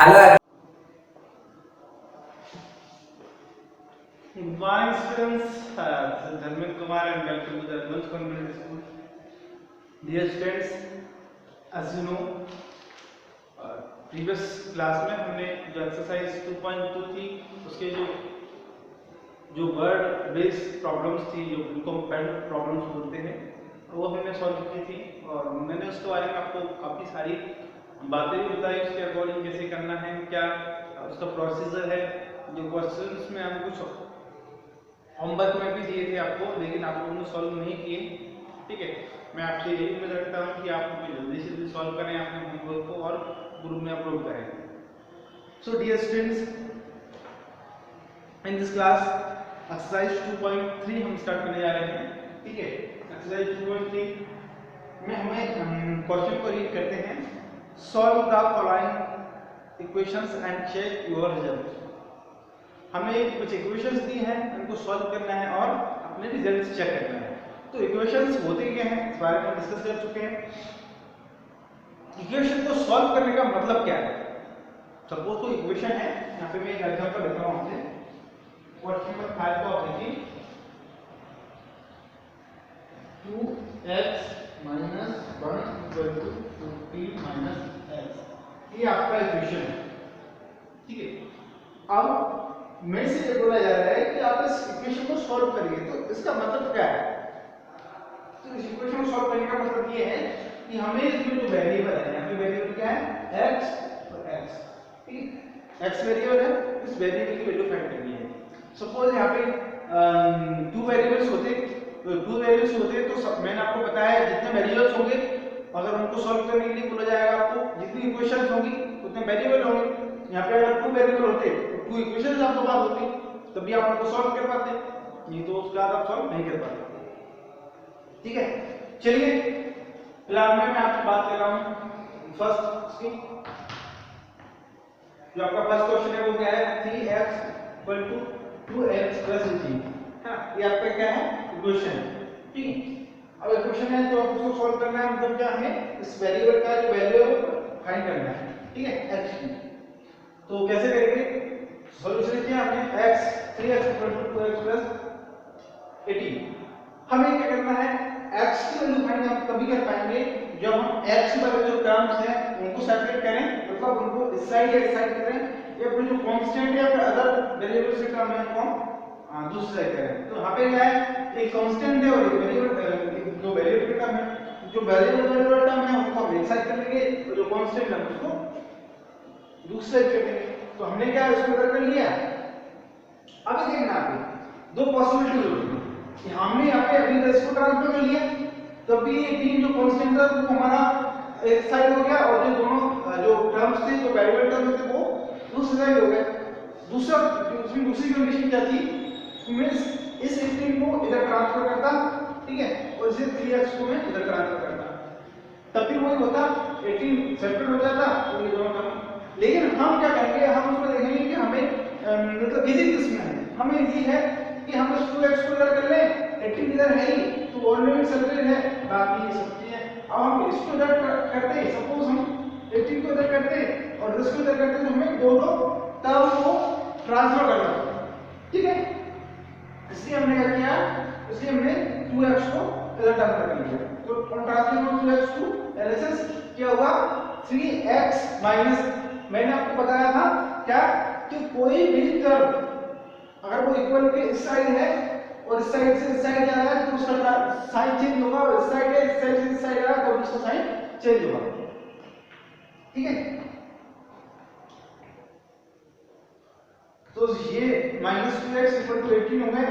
Hello. Good morning, students. This is Dharmin Kumar and welcome to the Advanced Convent School. Dear students, as you know, previous class में हमने जो exercise 2.2 थी उसके जो word based problems थी, जो उनको हम पैड प्रॉब्लम्स बोलते हैं, वो हमने सॉल्व की थी और मैंने उसके बारे में आपको काफ़ी सारी बातें भी बताई, उसके अकॉर्डिंग कैसे करना है, क्या उसका प्रोसीजर है। जो क्वेश्चंस में हम कुछ होमवर्क में भी दिए थे आपको, लेकिन आप लोगों ने सॉल्व नहीं किए। ठीक है, मैं आपसे यही उम्मीद रखता हूँ कि आप जल्दी से जल्दी सॉल्व करें अपने होमवर्क को और ग्रुप में अपलोड करें। So dear students, in this class exercise 2.3 हम स्टार्ट करने जा रहे हैं। ठीक है, एक्सरसाइज 2.3 में हमें क्वेश्चन को रीड करते हैं। Solve the following equations and check your result. हमें कुछ इक्वेशंस दी हैं, उनको सॉल्व करना है और अपने रिजल्ट्स चेक करना है। तो इक्वेशंस होते क्या हैं, इस बारे में डिस्कस कर चुके हैं। इक्वेशन को सॉल्व करने का मतलब क्या है। सपोज कोई इक्वेशन है, यहाँ पे मैं एक एग्जांपल देता हूँ आपसे। क्वेश्चन नंबर 5 को आप देखिए, 2x - 1 = 15 - x। ये आपका इक्वेशन है। ठीक है, अब में से ये बोला जा रहा है कि आप इस इक्वेशन को सॉल्व करिए। तो इसका मतलब क्या है? तो इस इक्वेशन को सॉल्व करने का मतलब ये है कि हमें इसमें जो वेरिएबल है, यहाँ पे वेरिएबल क्या है, x और x। ठीक है, x वेरिएबल है, इस वेरिएबल की वैल्यू फाइंड करनी है। सपोज यहाँ पे 2 वेरिएबल्स होते, तो मैंने आपको बताया जितने वेरिएबल्स होंगे अगर उनको सॉल्व करने के लिए बोला जाएगा आपको, जितनी इक्वेशंस होंगी उतने वेरिएबल होंगे। यहाँ पे अगर 2 वेरिएबल होते तो 2 इक्वेशंस आपके पास होती, तभी आप उनको सॉल्व कर पाते, नहीं तो उसके बाद आप सॉल्व नहीं कर पाते। ठीक है, चलिए फिलहाल मैं आपसे बात कर रहा हूँ फर्स्ट की। जो आपका फर्स्ट क्वेश्चन है वो क्या है, 3x = 2x + 18। हाँ, ये आपका क्या है, इक्वेशन है। ठीक है, अब इक्वेशन है तो आप उसको सॉल्व करना है, मतलब क्या, हमें इस वेरिएबल का जो वैल्यू है वो फाइंड करना है। ठीक है, x की। तो कैसे करेंगे, सॉल्यूशन किया हमने, 3x = 2x + 18। हमें क्या करना है, x की वैल्यू फाइंड हम तभी कर पाएंगे जब हम x वाले जो टर्म्स हैं उनको सेपरेट करें, मतलब उनको इस साइड या इस साइड करें, या फिर जो कांस्टेंट या फिर अदर वेरिएबल से टर्म है उनको दूसरी साइड करें। तो यहाँ पे क्या है, एक कांस्टेंट है और एक वेरिएबल, जो वेरिएबल टर्म है, जो वेरिएबल टर्म है उनको हम एक साइड कर लेंगे और जो कांस्टेंट है उसको दूसरी साइड कर लेंगे। तो हमने क्या इसको इधर कर लिया। अब देखना आप दो पॉसिबिलिटी होगी कि हमने यहाँ पे अभी इसको ट्रांसफर कर लिया, तब भी ये तीन जो कांस्टेंट था वो हमारा एक साइड हो गया और जो दोनों जो टर्म्स थे, जो वेरिएबल टर्म्स थे, वो दूसरी साइड हो गए। दूसरी कंडीशन क्या थी, मैं इस 18 को इधर ट्रांसफर करता, ठीक है, और इसे 3x को मैं इधर ट्रांसफर करता, तब भी वही होता, 18 सेपरेट हो जाता और ये दोनों टर्म। लेकिन हम क्या करेंगे, हम उसमें देखेंगे कि हमें मतलब इजी किसमें है। हमें इजी है कि हम इस 2x को इधर कर लें, 18 इधर है ही तो ऑलरेडी सेपरेट है, बाकी ये सब चीजें। अब हम इसको इधर करते हैं, सपोज हम 18 को इधर करते हैं और इसको इधर करते हैं, तो हमें दोनों टर्म को ट्रांसफर करना होगा। ठीक है, इसलिए हमने क्या किया, इसलिए हमने 2x को इधर ट्रांसफर कर लिया। तो ट्रांसफर 2x टू एलएसएस क्या हुआ, 3x - मैंने आपको बताया था क्या कि कोई भी टर्म अगर वो इक्वल के इस साइड है और इस साइड से इस साइड जा रहा है तो उसका साइन चेंज होगा, और इस साइड है इस साइड से इस साइड आ रहा है तो उसका साइन चेंज होगा। ठीक है, तो ये -2x = 18 हो गए,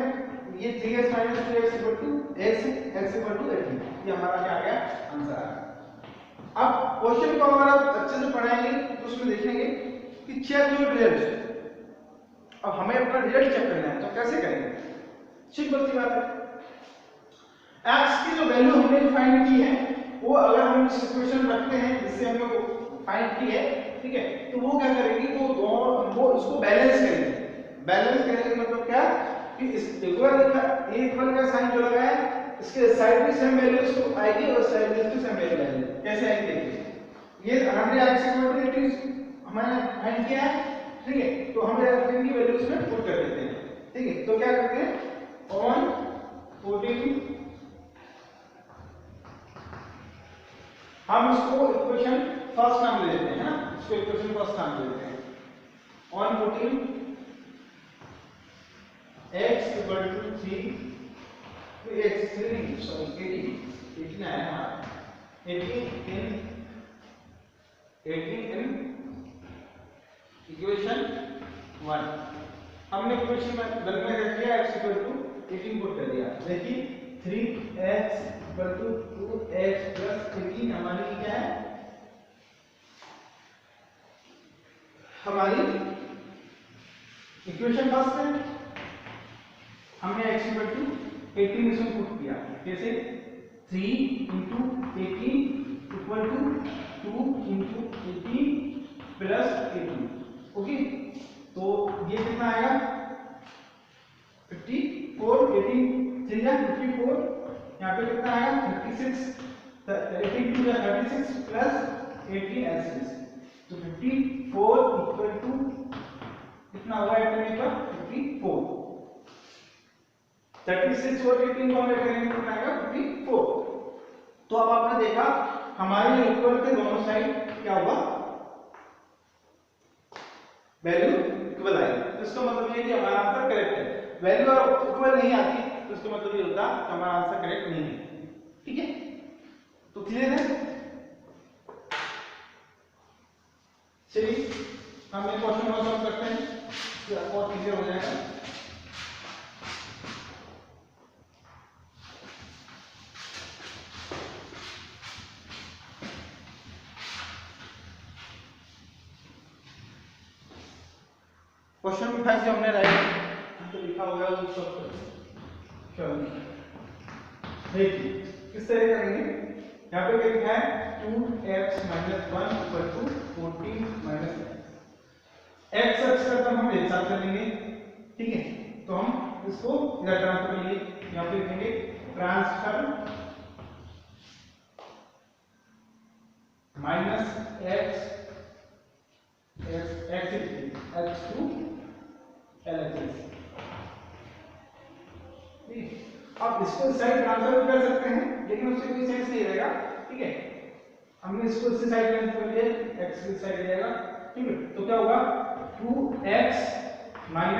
ये 3x - 2x = x, x = 18। ये हमारा क्या आ गया, आंसर आ गया। अब क्वेश्चन को अगर आप अच्छे से पढ़ाएंगे तो उसमें देखेंगे कि चेक योर रिजल्ट। अब हमें अपना रिजल्ट चेक करना है, तो कैसे करेंगे, सिंपल सी बात है। x की जो वैल्यू हमने फाइंड की है वो अगर हम इस इक्वेशन रखते हैं जिससे हमने फाइंड की है, ठीक है, तो वो क्या करेंगे, वो इसको बैलेंस करेंगे। बैलेंस करेंगे मतलब क्या कि इस इक्वल का साइन जो लगा है इसके साइड में सेम वैल्यू इसको आएगी और साइड में इसकी सेम वैल्यू आएगी। कैसे आएगी देखिए, ये हमने x = 18 हमारे एंड क्या है, ठीक है। तो हम एन की वैल्यू इसमें पुट कर देते हैं, ठीक है। तो क्या करते हैं, ऑन पुटिंग, हम इसको इक्वेशन फर्स्ट नाम ले लेते हैं ना, इसको इक्वेशन फर्स्ट नाम ले लेते हैं। On putting x equal to 3, x 3 sorry 18 आया हमारा, 18 इन इक्वेशन 1। हमने इक्वेशन में गलत में रख दिया, x इक्वल टू 18 पुट कर दिया। देखिए 3x equal to 2x plus 18 हमारी क्या है, हमारी इक्वेशन फर्स्ट है। हमने x इक्वल टू 18 इसमें पुट किया, कैसे 3 into 18 equal to 2 into 18 plus 18, okay. तो ये कितना आएगा 54, 18 3 या 54, यहाँ पे कितना आएगा 36, 18 टू 36 प्लस 18 ऐसे, तो 54 इक्वल टू कितना होगा एट पर 54, 36 और 18 को हम करेंगे तो आएगा 54। तो अब आपने देखा हमारे जो इक्वल थे दोनों साइड क्या हुआ, वैल्यू इक्वल आई। तो इसका मतलब ये कि हमारा आंसर करेक्ट है। वैल्यू अगर इक्वल नहीं आती तो इसका मतलब ये होता कि हमारा आंसर करेक्ट नहीं है, ठीक है। तो क्लियर है, चलिए हम एक क्वेश्चन और सॉल्व करते हैं, फिर आपको और क्लियर हो जाएगा। क्वेश्चन में 5 जो हमने राइट तो लिखा हुआ है वो सब देखिए किस तरह करेंगे। यहाँ पे क्या लिखा है 2x - 1 = 14 - x अक्ष का टर्म हम एक साथ कर लेंगे, ठीक है। तो हम इसको इधर ट्रांसफर करेंगे, यहाँ पे लिखेंगे transfer -x x to LHS, अब इसको साइड ट्रांसफर कर सकते हैं लेकिन उससे कोई सेंस नहीं रहेगा, ठीक है। हमने इसको इस साइड ट्रांसफर कर लिया, x की साइड जाएगा, ठीक है। तो क्या होगा 2x - x - 1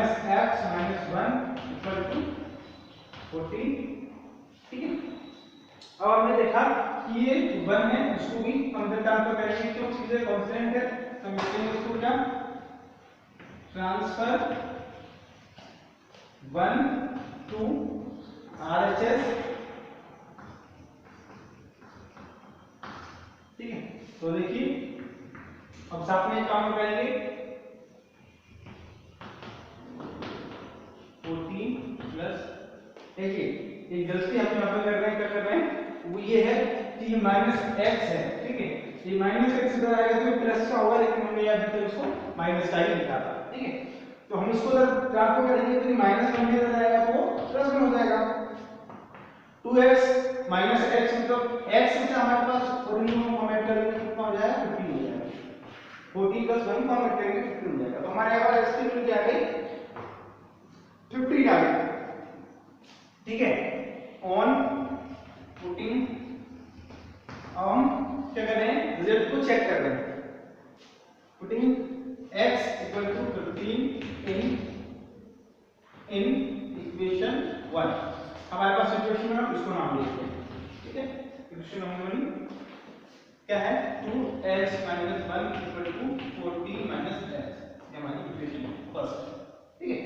= 14, ठीक है। अब हमने देखा कि ये 1 है, इसको भी हम ट्रांसफर करेंगे क्यों, सीधे कांस्टेंट है, तो हम इसको क्या ट्रांसफर 1 to RHS, ठीक है। तो देखिए अब साथ में काम करेंगे 14 प्लस, देखिए एक गलती हम यहाँ पे कर रहे हैं, क्या कर रहे हैं वो ये है कि -x है, ठीक है। ये -x इधर आएगा तो प्लस का होगा, लेकिन हमने यहाँ पे इसको माइनस का ही लिखा था, ठीक है। तो हम इसको अगर ट्रांसफर करेंगे तो -1 इधर आएगा तो प्लस में हो जाएगा। 2x - x मतलब x से हमारे पास ओरिजिन में कमेंट करेंगे तो कितना हो जाएगा 15 हो जाएगा, 14 + 1 कमेंट करेंगे 15 हो जाएगा। तो हमारे यहाँ पर x की वैल्यू क्या आ गई 15 आ गई, ठीक है। ऑन पुटिंग हम क्या कर रहे हैं, रिजल्ट को चेक कर रहे हैं। पुटिंग x = 15 इन इक्वेशन 1, हमारे पास इक्वेशन में हम इसको नाम देते हैं, ठीक है। इक्वेशन नंबर 1 क्या है 2x - 1 = 14 - x, ये हमारी इक्वेशन फर्स्ट, ठीक है।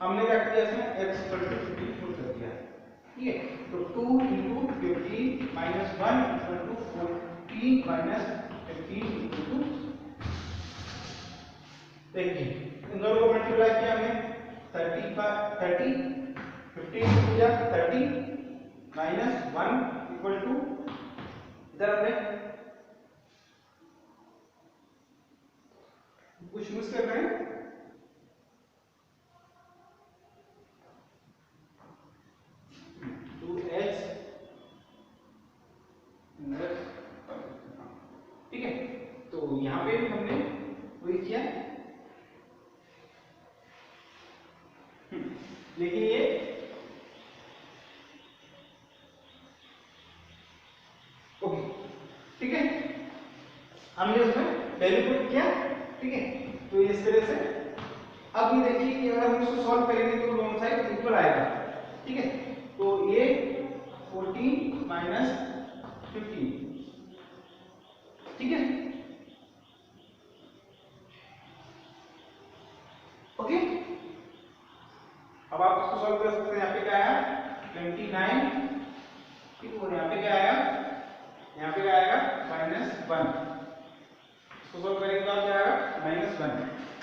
हमने क्या किया इसमें x = 15 पुट कर दिया, ठीक है। तो 2 * 15 - 1 = 14 - 15 देखिए इन दोनों को मल्टीप्लाई किया हमने 30 15 किया 30 - 1 = इधर हमने कुछ यूज कर रहे हैं, ठीक है। तो यहाँ पे हमने वही किया लेकिन ये ओके, ठीक है, हमने उसमें वैल्यू पुट किया, ठीक है। तो इस तरह से अब ये देखिए कि अगर हम इसको सॉल्व करेंगे तो दोनों साइड इक्वल आएगा, ठीक है। तो ये 14 माइनस 15, ठीक है, ओके। अब आप इसको सॉल्व कर सकते हैं। यहाँ पे क्या आया 29, ठीक है, और यहाँ पे क्या आया, यहाँ पे क्या आएगा -1। इसको सॉल्व करेंगे तो क्या आएगा -1।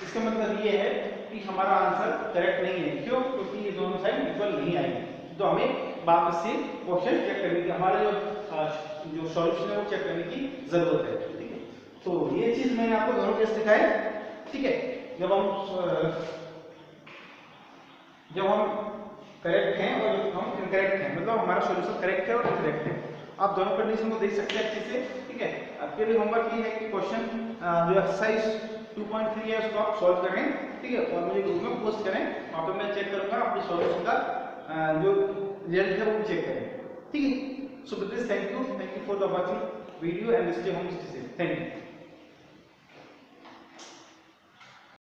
इसका मतलब ये है कि हमारा आंसर करेक्ट नहीं है। क्यों? क्योंकि ये दोनों साइड इक्वल नहीं आएगी। तो हमें वापस से क्वेश्चन चेक करने की, हमारा जो सॉल्यूशन है वो चेक करने की जरूरत है, ठीक है। तो ये चीज मैंने आपको दोनों टेस्ट दिखाए, ठीक है। जब हम करेक्ट हैं और हम इनकरेक्ट हैं, मतलब हमारा सॉल्यूशन करेक्ट है और इनकरेक्ट है, आप दोनों कंडीशन को देख सकते हैं अच्छे से, ठीक है। आपके लिए होमवर्क ये है कि क्वेश्चन जो एक्सरसाइज 2.3 है उसको आप सॉल्व करें, ठीक है, और मुझे ग्रुप में पोस्ट करें। वहाँ पे मैं चेक करूंगा अपने सॉल्यूशन का जो रिजल्ट है वो चेक करें, ठीक है। So with this, thank you for the watching video and stay home, stay safe, thank you.